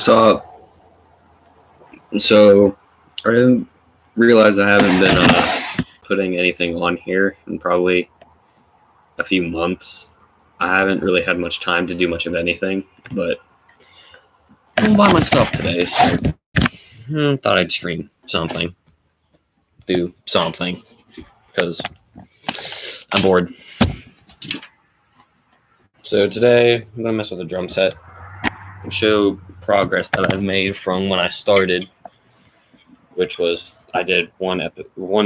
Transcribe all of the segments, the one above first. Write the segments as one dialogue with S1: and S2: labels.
S1: So, so I didn't realize I haven't been putting anything on here in probably a few months. I haven't really had much time to do much of anything, but I'm by myself today, so thought I'd stream something, do something, because I'm bored. So today I'm gonna mess with a drum set and show progress that I've made from when I started, which was I did one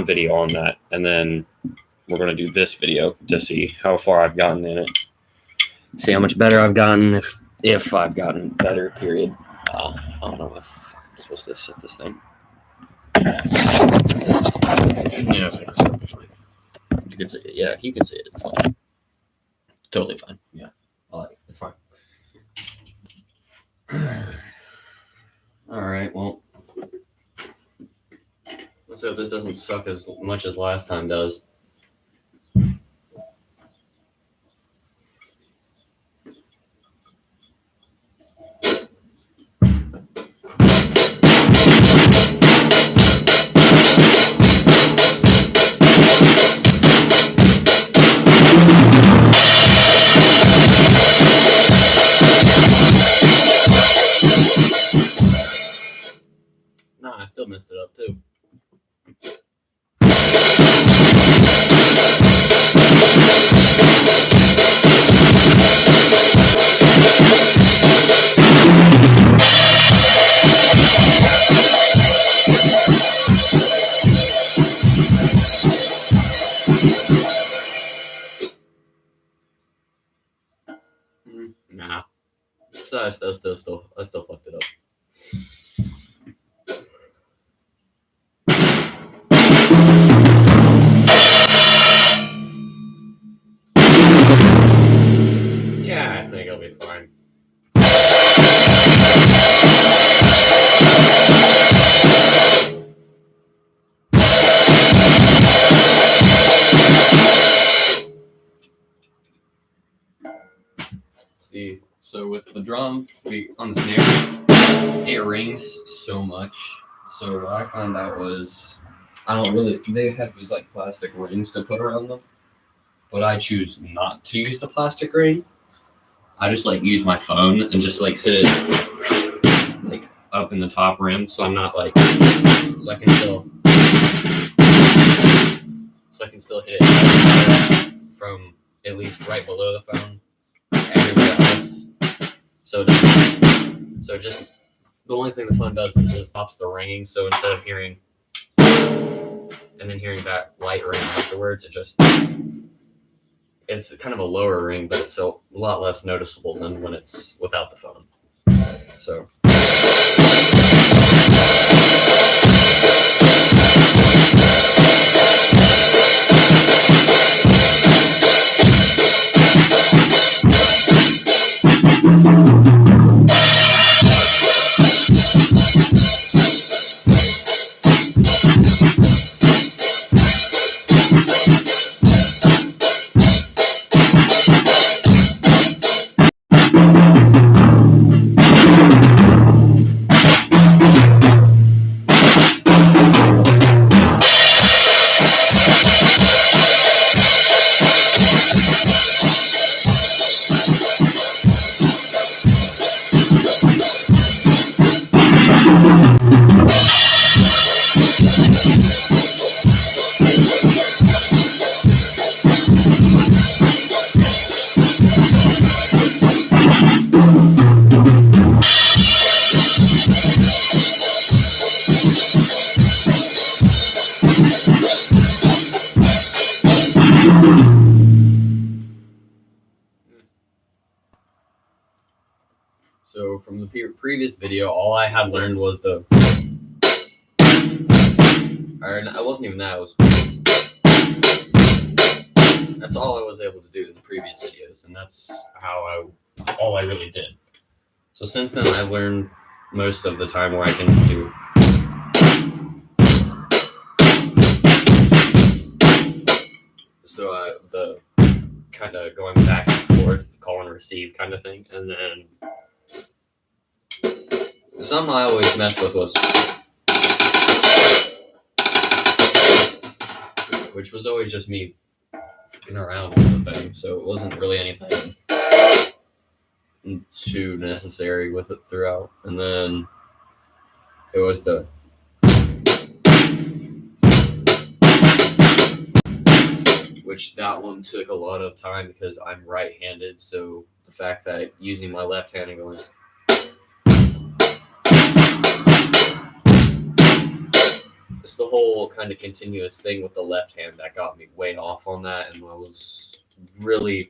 S1: video on that, and then we're gonna do this video to see how far I've gotten in it, see how much better I've gotten, if I've gotten better. Period. I don't know if I'm supposed to set this thing. Yeah, you can see it. Yeah, you can see it. It's fine. Totally fine. Yeah, I like it. It's fine. All right. Well, let's hope this doesn't suck as much as last time does. No, I still messed it up too. Nah. So I still fucked it up. Yeah, I think it'll be fine. See, so with the drum, on the snare, it rings so much. So what I found out was, they have these like plastic rings to put around them, but I choose not to use the plastic ring. I just like use my phone and just like sit it like up in the top rim, so I'm not like, so I can still hit it from at least right below the phone everywhere else. So just the only thing the phone does is it stops the ringing. So instead of hearing and then hearing that light ring afterwards, it's kind of a lower ring, but it's a lot less noticeable than when it's without the phone. So. So from the previous video, all I had learned was or it wasn't even that. That's all I was able to do in the previous videos, and that's all I really did. So since then, I've learned most of the time where I can do. So the kind of going back and forth, call and receive kind of thing, and then something I always messed with was, which was always just me fucking around with the thing, so it wasn't really anything too necessary with it throughout. And then it was the which that one took a lot of time because I'm right-handed, so the fact that using my left hand and going it's the whole kind of continuous thing with the left hand that got me way off on that, and I was really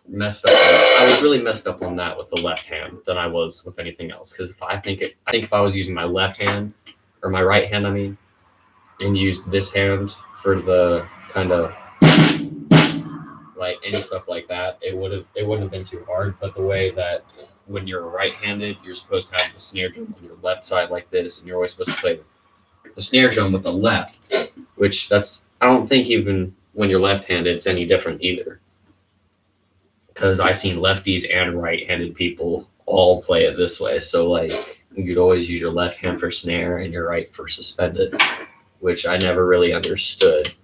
S1: messed up. I was really messed up on that with the left hand than I was with anything else. Because I think if I was using my left hand or my right hand, I mean, and used this hand for the kind of like any stuff like that, it wouldn't have been too hard. But the way that when you're right-handed, you're supposed to have the snare drum on your left side like this, and you're always supposed to play the snare drum with the left, which I don't think even when you're left-handed it's any different either. Because I've seen lefties and right-handed people all play it this way. So like you'd always use your left hand for snare and your right for suspended, which I never really understood.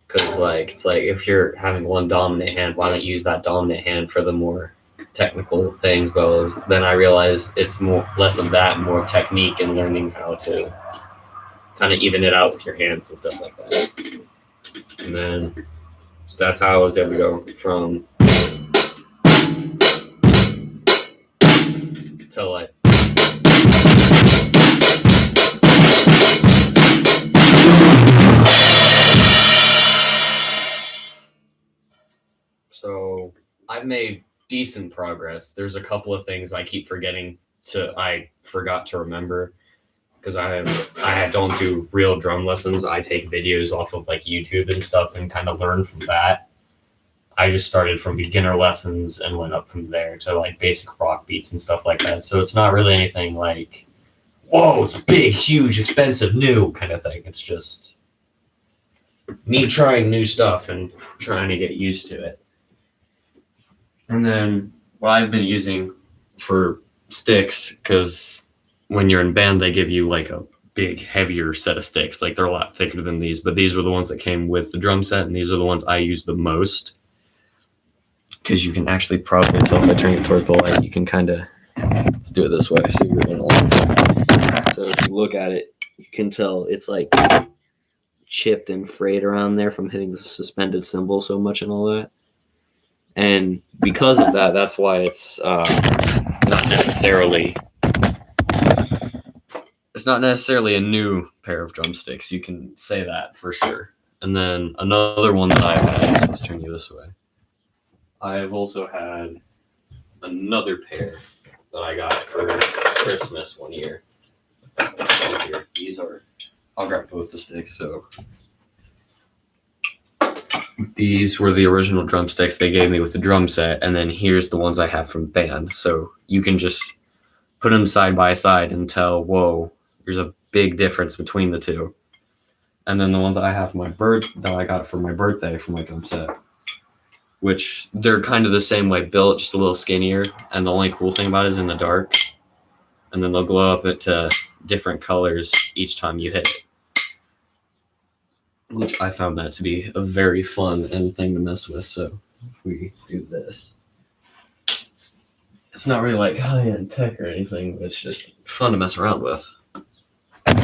S1: Because like it's like if you're having one dominant hand, why not use that dominant hand for the more technical things? Well, then I realized it's less of that and more technique and learning how to kind of even it out with your hands and stuff like that. And then so that's how I was able to go from to like so I've made decent progress. There's a couple of things I keep I forgot to remember because I don't do real drum lessons. I take videos off of like YouTube and stuff and kind of learn from that. I just started from beginner lessons and went up from there to like basic rock beats and stuff like that. So it's not really anything like, whoa, it's big, huge, expensive, new kind of thing. It's just me trying new stuff and trying to get used to it. And then what I've been using for sticks, because when you're in band, they give you like a big, heavier set of sticks. Like they're a lot thicker than these, but these were the ones that came with the drum set, and these are the ones I use the most. Because you can actually probably tell if I turn it towards the light, you can kind of, let's do it this way. So you're in so if you look at it, you can tell it's like chipped and frayed around there from hitting the suspended cymbal so much and all that. And because of that, that's why it's not necessarily a new pair of drumsticks. You can say that for sure. And then another one that I've had, let's turn you this way. I've also had another pair that I got for Christmas one year. These are, I'll grab both the sticks. So these were the original drumsticks they gave me with the drum set, and then here's the ones I have from band. So you can just put them side by side and tell, whoa, there's a big difference between the two. And then the ones I have that I got for my birthday for my drum set, which they're kind of the same way built, just a little skinnier. And the only cool thing about it is in the dark. And then they'll glow up into different colors each time you hit it, which I found that to be a very fun and thing to mess with. So if we do this, it's not really like high-end tech or anything, but it's just fun to mess around with. Put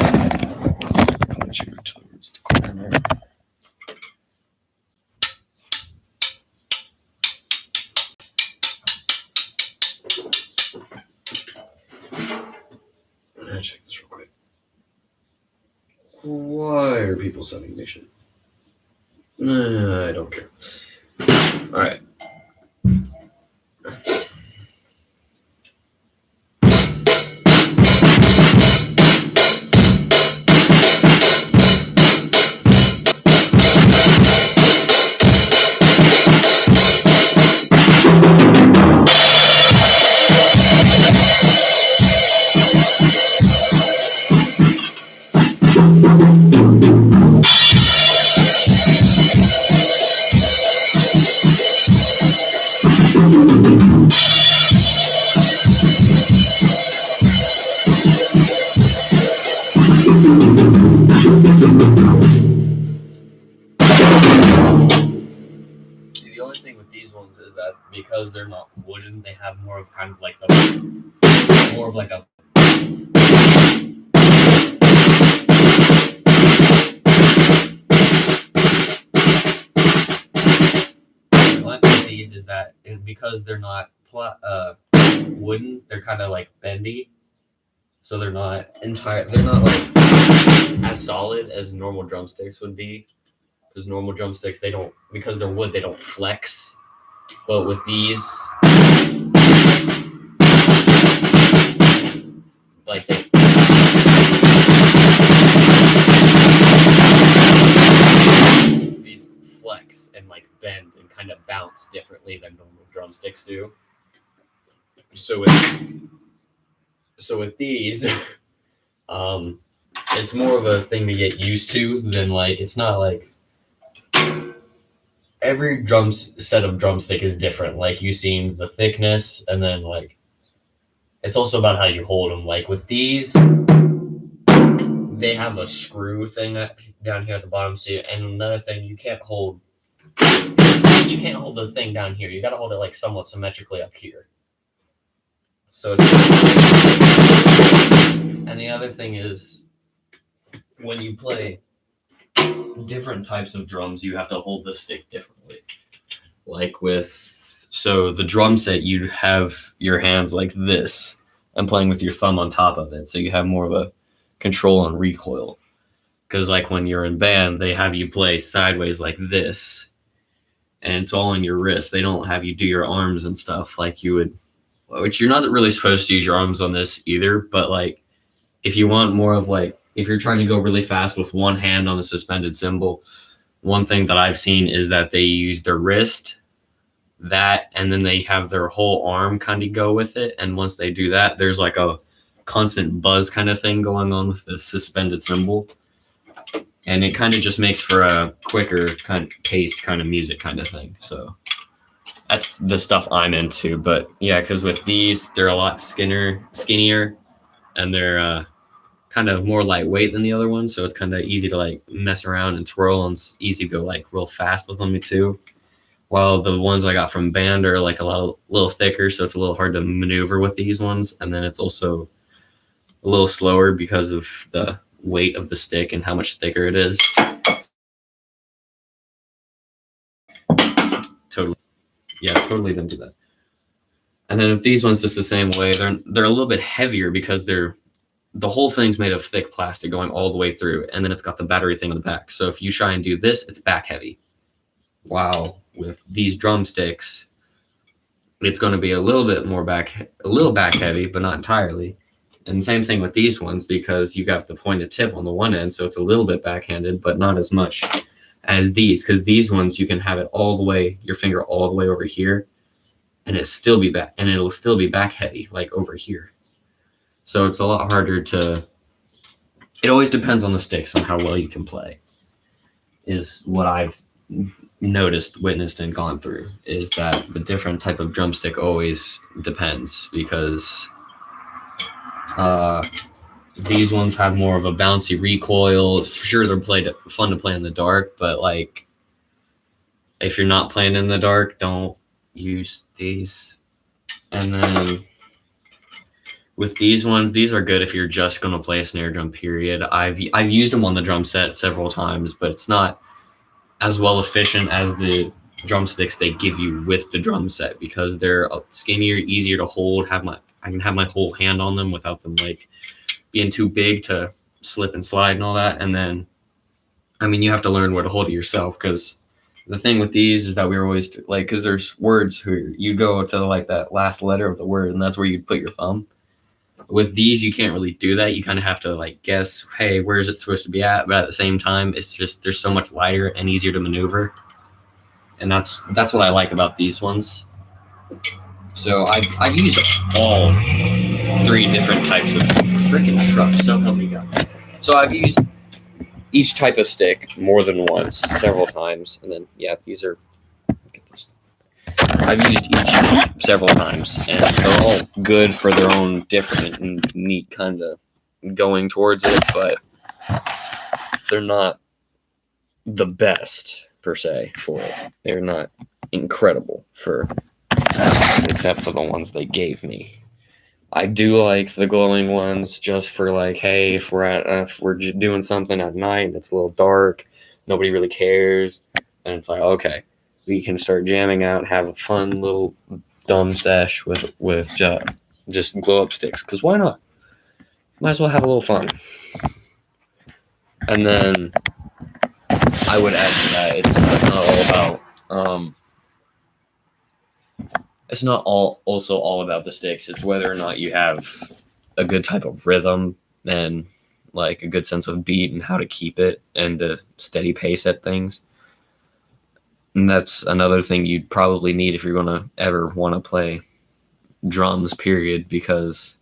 S1: you towards the corner. Check this real quick. Why are people sending me shit? I don't care. All right. the only thing with these ones is that because they're not wooden, they have more of kind of like a one thing with these is that because they're not wooden, they're kind of like bendy, so they're not like as solid as normal drumsticks would be. Because normal drumsticks, because they're wood, they don't flex. But with these, like these flex and like bend and kind of bounce differently than normal drumsticks do. So with these, it's more of a thing to get used to than like, it's not like every set of drumstick is different. Like you seen the thickness, and then like it's also about how you hold them. Like with these, they have a screw thing down here at the bottom. So, and another thing, you can't hold the thing down here. You got to hold it like somewhat symmetrically up here. So, and the other thing is, when you play different types of drums, you have to hold the stick differently. Like so the drum set, you'd have your hands like this and playing with your thumb on top of it. So you have more of a control on recoil. Because like when you're in band, they have you play sideways like this, and it's all in your wrist. They don't have you do your arms and stuff like you would, which you're not really supposed to use your arms on this either. But like, if you want more of like, if you're trying to go really fast with one hand on the suspended cymbal, one thing that I've seen is that they use their wrist, and then they have their whole arm kind of go with it. And once they do that, there's like a constant buzz kind of thing going on with the suspended cymbal. And it kind of just makes for a quicker kind of paced kind of music kind of thing. So that's the stuff I'm into. But yeah, because with these, they're a lot skinnier, and they're kind of more lightweight than the other ones. So it's kind of easy to like mess around and twirl, and it's easy to go like real fast with them too. While the ones I got from band are like a little thicker, so it's a little hard to maneuver with these ones. And then it's also a little slower because of the weight of the stick and how much thicker it is. Totally didn't do that. And then with these ones, it's the same way. They're a little bit heavier because the whole thing's made of thick plastic going all the way through, and then it's got the battery thing on the back. So if you try and do this, it's back heavy. Wow, with these drumsticks, it's going to be a little back heavy, but not entirely. And same thing with these ones, because you got the pointed tip on the one end, so it's a little bit backhanded, but not as much as these. Because these ones, you can have it all the way, your finger all the way over here, and it'll still be back heavy, like over here. So it's a lot harder to. It always depends on the sticks on how well you can play. Is what I've noticed, witnessed, and gone through. Is that the different type of drumstick always depends, because these ones have more of a bouncy recoil. Sure, they're fun to play in the dark, but like if you're not playing in the dark, don't use these. And then with these ones, these are good if you're just going to play a snare drum, period. I've used them on the drum set several times, but it's not as well efficient as the drumsticks they give you with the drum set, because they're skinnier, easier to hold. I can have my whole hand on them without them like being too big to slip and slide and all that. And then, I mean, you have to learn where to hold it yourself, because the thing with these is that we were always like, because there's words where you go to like that last letter of the word, and that's where you put your thumb. With these, you can't really do that. You kind of have to like guess, hey, where is it supposed to be at? But at the same time, it's just, they're so much lighter and easier to maneuver. And that's what I like about these ones. So I've used all three different types of freaking trucks. So help me God. So I've used each type of stick more than once, several times. And then, yeah, these are, look at this. I've used each several times, and they're all good for their own different and neat kind of going towards it, but they're not the best per se for it. They're not incredible for except for the ones they gave me. I do like the glowing ones just for like, hey, if we're doing something at night and it's a little dark, nobody really cares, and it's like, okay, we can start jamming out, have a fun little dumb sesh with just glow up sticks. Because why not? Might as well have a little fun. And then I would add to that, it's not all about it's not all about the sticks. It's whether or not you have a good type of rhythm and like a good sense of beat and how to keep it and a steady pace at things. And that's another thing you'd probably need if you're going to ever want to play drums, period, because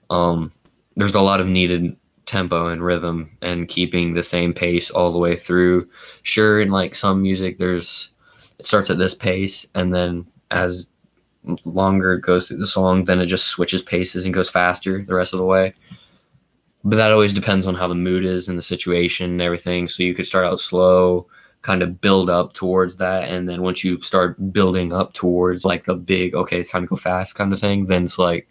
S1: there's a lot of needed tempo and rhythm and keeping the same pace all the way through. Sure, in like some music, it starts at this pace, and then as longer it goes through the song, then it just switches paces and goes faster the rest of the way. But that always depends on how the mood is and the situation and everything. So you could start out slow, kind of build up towards that, and then once you start building up towards like the big, okay, it's time to go fast kind of thing, then it's like,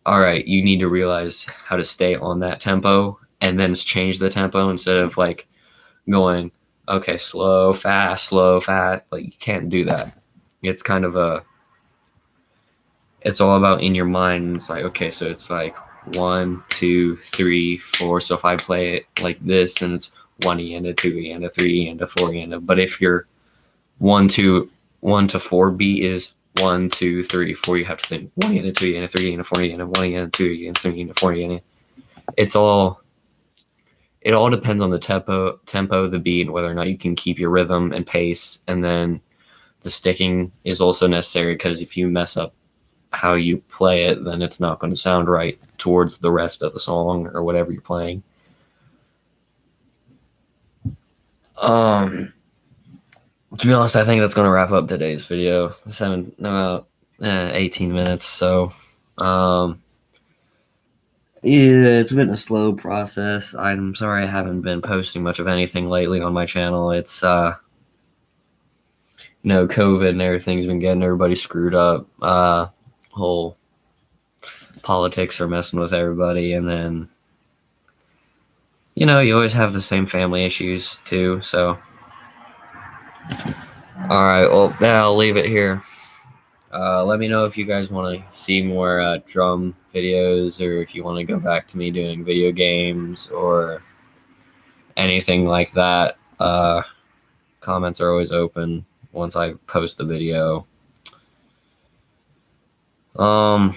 S1: all right, you need to realize how to stay on that tempo and then change the tempo instead of like going, okay, slow, fast, slow, fast. Like you can't do that. It's kind of it's all about in your mind. It's like, okay, so it's like 1, 2, 3, 4. So if I play it like this, then it's 1 E and a 2 E and a 3 E and a 4 E and a. But if your 1 to 4 beat is 1, 2, 3, 4, you have to think 1 E and a 2 E and a 3 E and a 4 E and a 1 E and a 2 E and a 3 E and a 4 E and a. It all depends on the tempo, the beat, whether or not you can keep your rhythm and pace, and then the sticking is also necessary because if you mess up how you play it, then it's not going to sound right towards the rest of the song or whatever you're playing. To be honest, I think that's going to wrap up today's video. It's about 18 minutes, so yeah, it's been a slow process. I'm sorry I haven't been posting much of anything lately on my channel. It's COVID and everything's been getting everybody screwed up. Whole politics are messing with everybody, and then you always have the same family issues too. So all right, well, yeah, I'll leave it here. Let me know if you guys want to see more drum videos, or if you want to go back to me doing video games or anything like that. Comments are always open once I post the video. All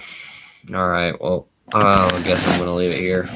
S1: right, well, I guess I'm gonna leave it here.